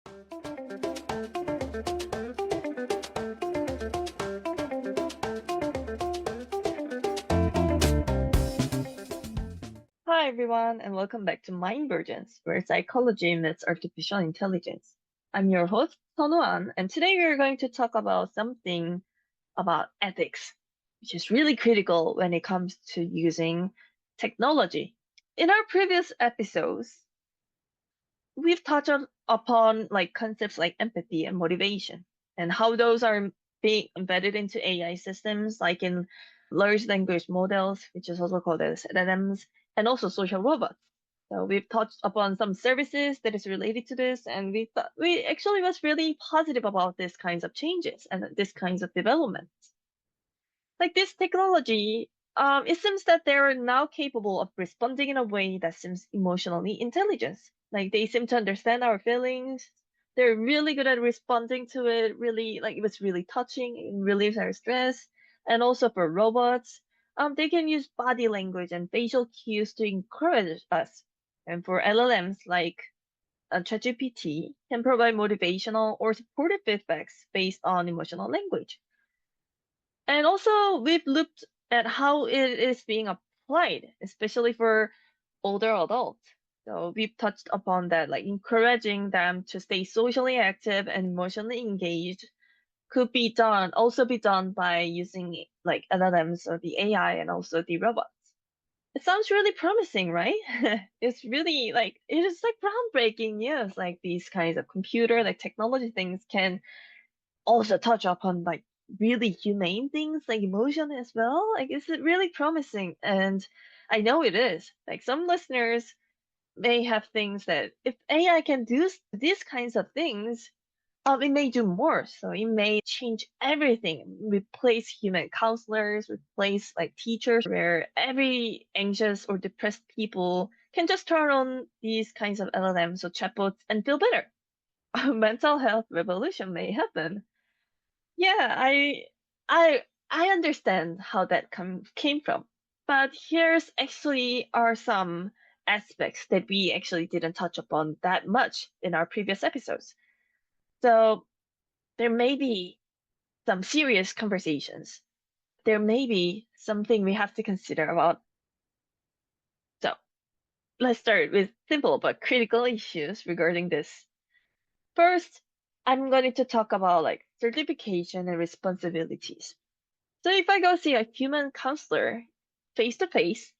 Hi everyone, and welcome back to Mind Virgins, where psychology meets artificial intelligence. I'm your host, An, and today we are going to talk about something about ethics, which is really critical when it comes to using technology. In our previous episodes, we've touched upon concepts like empathy and motivation, and how those are being embedded into AI systems, like in large language models, which is also called as LLMs, and also social robots. So we've touched upon some services that is related to this, and we thought we actually was really positive about these kinds of changes and these kinds of developments. Like this technology, it seems that they're now capable of responding in a way that seems emotionally intelligent. Like they seem to understand our feelings. They're really good at responding to it. Really, like it was really touching. It relieves our stress. And also for robots, they can use body language and facial cues to encourage us. And for LLMs, like ChatGPT, can provide motivational or supportive feedbacks based on emotional language. And also, we've looked at how it is being applied, especially for older adults. So we've touched upon that, like encouraging them to stay socially active and emotionally engaged could also be done by using like LLMs or the AI and also the robots. It sounds really promising, right? It's really like, it is like groundbreaking news. Like these kinds of computer, like technology things can also touch upon like really humane things like emotion as well. Like, is it really promising? And I know it is. Like, some listeners may have things that if AI can do these kinds of things, it may do more. So it may change everything, replace human counselors, replace like teachers, where every anxious or depressed people can just turn on these kinds of LLMs or chatbots and feel better. A mental health revolution may happen. Yeah, I understand how that came from. But here's actually are some aspects that we actually didn't touch upon that much in our previous episodes. So there may be some serious conversations. There may be something we have to consider about. So let's start with simple but critical issues regarding this. First, I'm going to talk about like certification and responsibilities. So if I go see a human counselor face to face,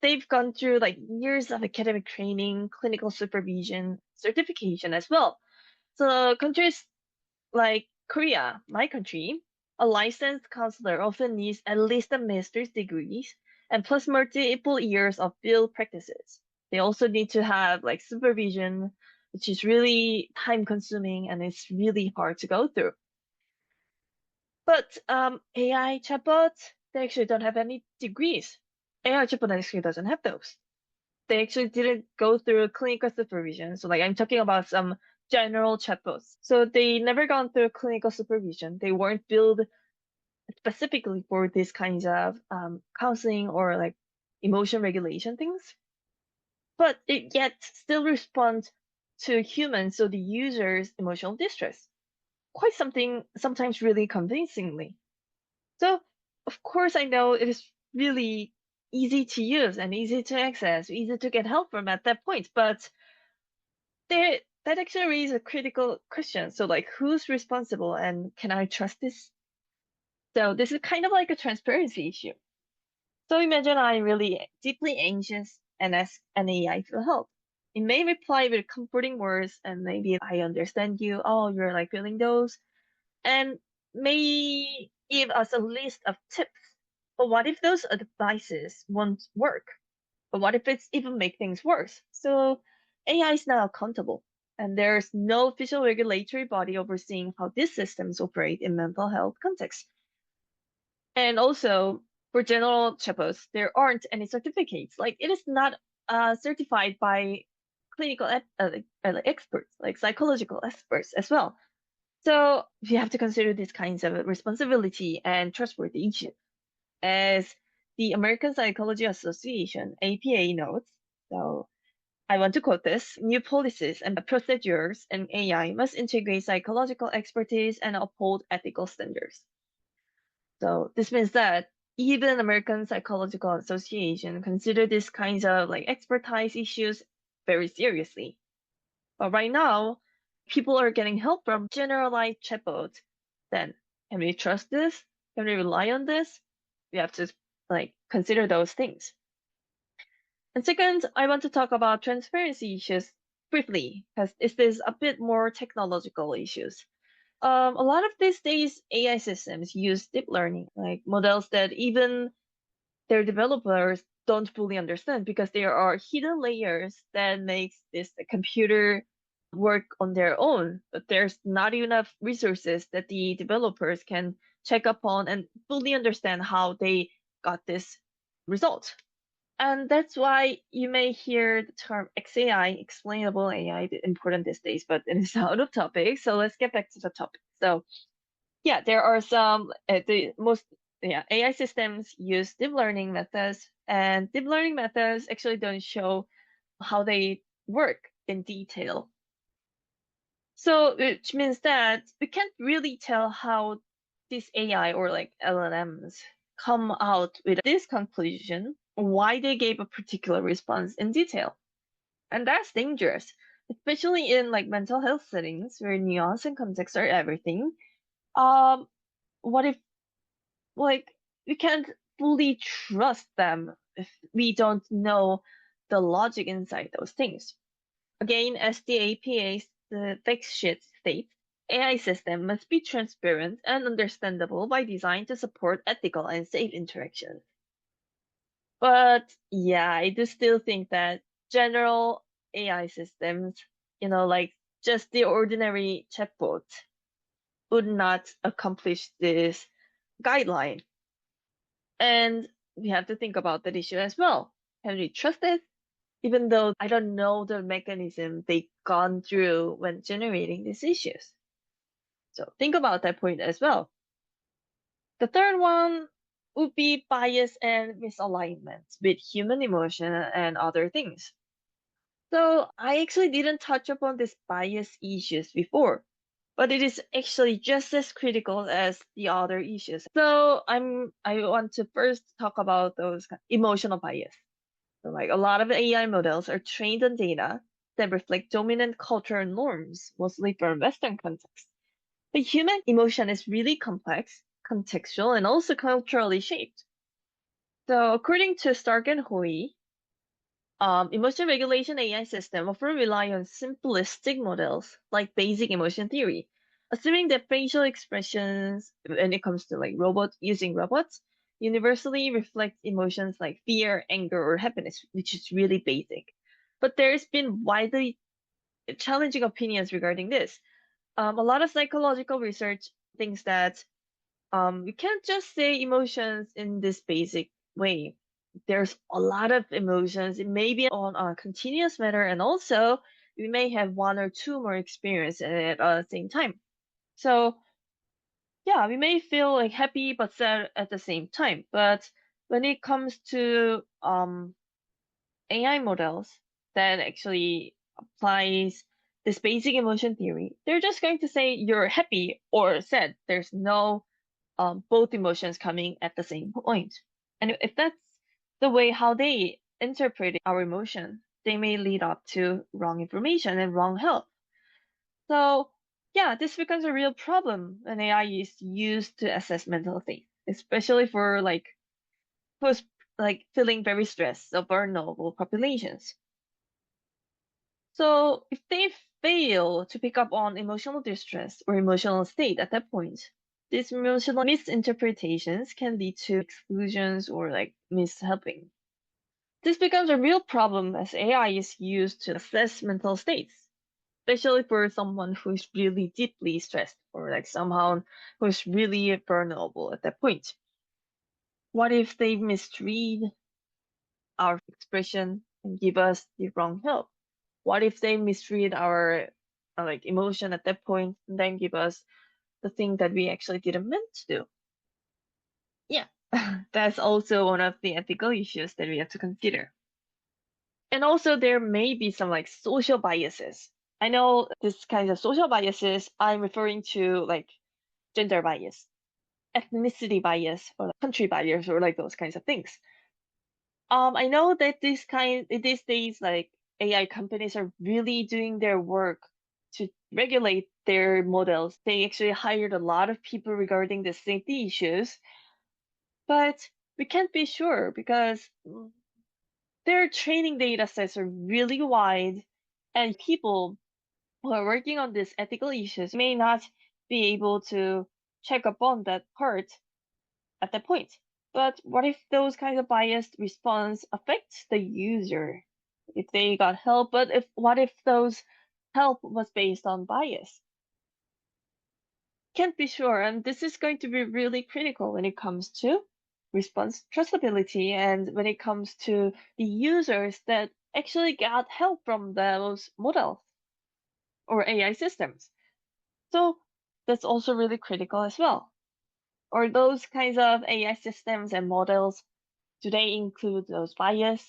they've gone through like years of academic training, clinical supervision, certification as well. So countries like Korea, my country, a licensed counselor often needs at least a master's degree and plus multiple years of field practices. They also need to have like supervision, which is really time consuming and it's really hard to go through. But AI chatbots, they actually don't have any degrees. AI chatbot actually doesn't have those. They actually didn't go through clinical supervision. So like I'm talking about some general chatbots. So they never gone through clinical supervision. They weren't built specifically for these kinds of counseling or like emotion regulation things. But it yet still responds to humans, so the user's emotional distress. Quite something sometimes really convincingly. So, of course, I know it is really easy to use and easy to access, easy to get help from at that point, but that actually raises a critical question. So, like, who's responsible and can I trust this? So, this is kind of like a transparency issue. So, imagine I'm really deeply anxious and ask an AI for help. It may reply with comforting words and maybe I understand you. Oh, you're like feeling those. And may give us a list of tips. But what if those advices won't work? But what if it's even make things worse? So AI is not accountable, and there's no official regulatory body overseeing how these systems operate in mental health context. And also for general chatbots, there aren't any certificates. Like it is not certified by clinical experts, like psychological experts as well. So we have to consider these kinds of responsibility and trustworthy issues. As the American Psychology Association, APA, notes, so I want to quote this: new policies and procedures in AI must integrate psychological expertise and uphold ethical standards. So this means that even American Psychological Association consider these kinds of like expertise issues very seriously. But right now, people are getting help from generalized chatbots. Then, can we trust this? Can we rely on this? We have to like consider those things. And second, I want to talk about transparency issues briefly, because this is a bit more technological issues. A lot of these days, AI systems use deep learning, like models that even their developers don't fully understand because there are hidden layers that makes this computer work on their own, but there's not enough resources that the developers can check upon and fully understand how they got this result. And that's why you may hear the term XAI, explainable AI, important these days, but it is out of topic. So let's get back to the topic. So yeah, there are some the most AI systems use deep learning methods, and deep learning methods actually don't show how they work in detail. So which means that we can't really tell how this AI or like LLMs come out with this conclusion, why they gave a particular response in detail. And that's dangerous, especially in like mental health settings where nuance and context are everything. Um, what if like we can't fully trust them if we don't know the logic inside those things? Again, as the APA, the fix sheet states, AI system must be transparent and understandable by design to support ethical and safe interaction. But yeah, I do still think that general AI systems, like just the ordinary chatbot, would not accomplish this guideline. And we have to think about that issue as well. Can we trust it? Even though I don't know the mechanism they've gone through when generating these issues. So think about that point as well. The third one would be bias and misalignment with human emotion and other things. So I actually didn't touch upon this bias issues before, but it is actually just as critical as the other issues. So I want to first talk about those emotional bias. So like a lot of AI models are trained on data that reflect dominant cultural norms, mostly from Western context. But human emotion is really complex, contextual, and also culturally shaped. So according to Stark and Hoey, emotion regulation AI system often rely on simplistic models like basic emotion theory, assuming that facial expressions, when it comes to like robots, universally reflect emotions like fear, anger, or happiness, which is really basic. But there's been widely challenging opinions regarding this. A lot of psychological research thinks that you can't just say emotions in this basic way. There's a lot of emotions. It may be on a continuous manner, and also we may have one or two more experience at the same time. So yeah, we may feel like happy but sad at the same time. But when it comes to AI models that actually applies this basic emotion theory, they're just going to say you're happy or sad. There's no both emotions coming at the same point. And if that's the way how they interpret our emotion, they may lead up to wrong information and wrong help. So yeah, this becomes a real problem when AI is used to assess mental state, especially for like who's like feeling very stressed or vulnerable populations. So if they fail to pick up on emotional distress or emotional state at that point, these emotional misinterpretations can lead to exclusions or like mishelping. This becomes a real problem as AI is used to assess mental states, especially for someone who's really deeply stressed or like someone who's really vulnerable at that point. What if they misread our expression and give us the wrong help? What if they misread our like emotion at that point and then give us the thing that we actually didn't meant to do? Yeah, that's also one of the ethical issues that we have to consider. And also there may be some like social biases. I know this kind of social biases, I'm referring to like gender bias, ethnicity bias, or like country bias, or like those kinds of things. I know that these days, like AI companies are really doing their work to regulate their models. They actually hired a lot of people regarding the safety issues, but we can't be sure because their training data sets are really wide, and people who are working on these ethical issues may not be able to check up on that part at that point. But what if those kinds of biased response affect the user? If they got help, but if what if those help was based on bias? Can't be sure, and this is going to be really critical when it comes to response trustability and when it comes to the users that actually got help from those models or AI systems. So that's also really critical as well. Or those kinds of AI systems and models, do they include those bias?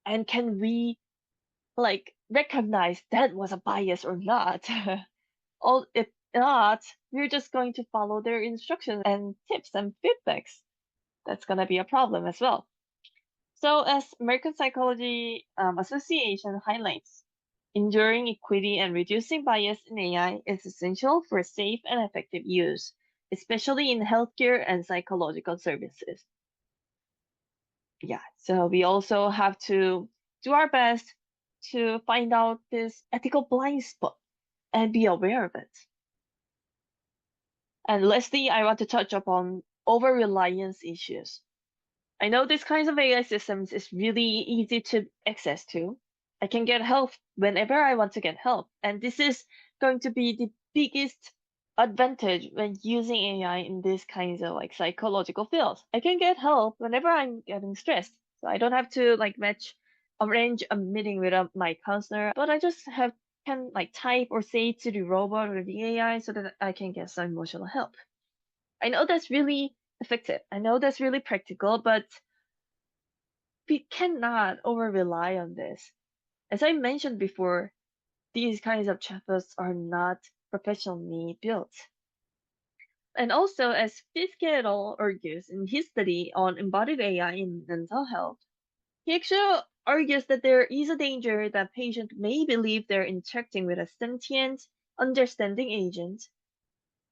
And can we like recognize that was a bias or not? Or if not, we're just going to follow their instructions and tips and feedbacks. That's gonna be a problem as well. So as American Psychology Association highlights, enduring equity and reducing bias in AI is essential for safe and effective use, especially in healthcare and psychological services. Yeah, so we also have to do our best to find out this ethical blind spot and be aware of it. And lastly, I want to touch upon over-reliance issues. I know these kinds of AI systems is really easy to access to. I can get help whenever I want to get help. And this is going to be the biggest advantage when using AI in these kinds of like psychological fields. I can get help whenever I'm getting stressed. So I don't have to like arrange a meeting with my counselor, but I just can like type or say to the robot or the AI so that I can get some emotional help. I know that's really effective. I know that's really practical, but we cannot over rely on this. As I mentioned before, these kinds of chatbots are not professionally built. And also, as Fiske et al. Argues in his study on embodied AI in mental health, he actually argues that there is a danger that patients may believe they're interacting with a sentient, understanding agent,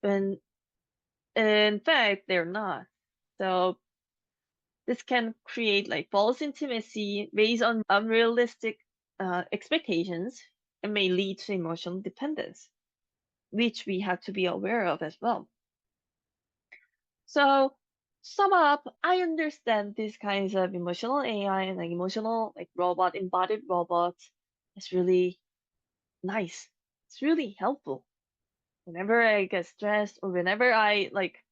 when in fact they're not. So this can create like false intimacy based on unrealistic expectations and may lead to emotional dependence, which we have to be aware of as well. So, sum up, I understand these kinds of emotional AI and like emotional like embodied robots is really nice. It's really helpful. Whenever I get stressed or whenever I like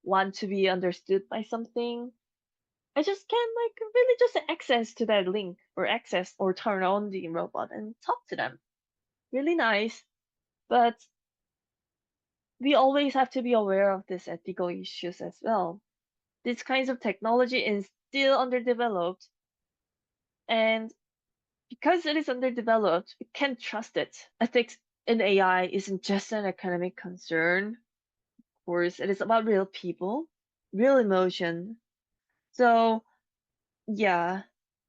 want to be understood by something, I just can like really just access to that link or access or turn on the robot and talk to them. Really nice, but we always have to be aware of these ethical issues as well. These kinds of technology is still underdeveloped, and because it is underdeveloped, we can't trust it. Ethics in AI isn't just an academic concern. Of course, it is about real people, real emotion. So yeah,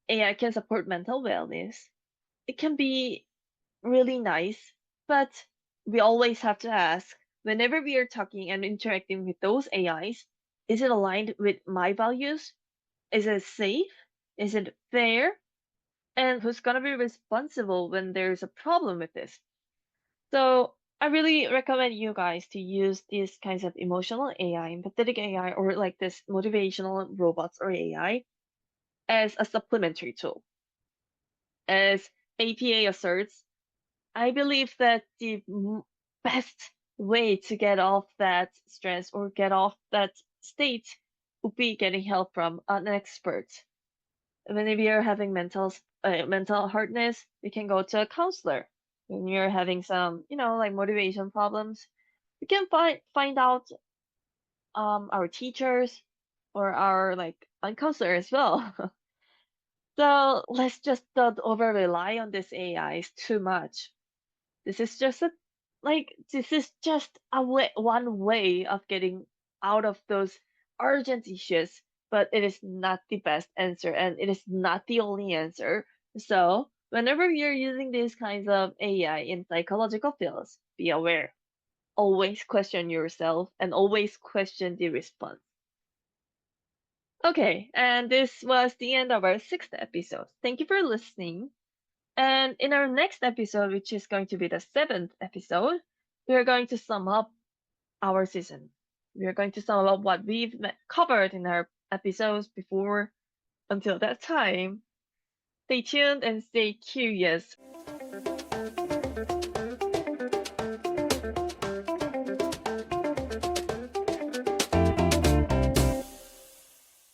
AI can support mental wellness. It can be really nice, but we always have to ask whenever we are talking and interacting with those AIs, is it aligned with my values? Is it safe? Is it fair? And who's gonna be responsible when there's a problem with this? So I really recommend you guys to use these kinds of emotional AI, empathetic AI, or like this motivational robots or AI as a supplementary tool. As APA asserts, I believe that the best way to get off that stress or get off that state would be getting help from an expert. When you're having mental hardness, you can go to a counselor. When you're having some, like motivation problems, we can find out our teachers or our like counselor as well. So let's just not over rely on this AIs too much. This is just this is just one way of getting out of those urgent issues, but it is not the best answer and it is not the only answer. So whenever you're using these kinds of AI in psychological fields, be aware. Always question yourself and always question the response. Okay, and this was the end of our sixth episode. Thank you for listening. And in our next episode, which is going to be the seventh episode, we are going to sum up our season. We are going to sum up what we've covered in our episodes before. Until that time, stay tuned and stay curious.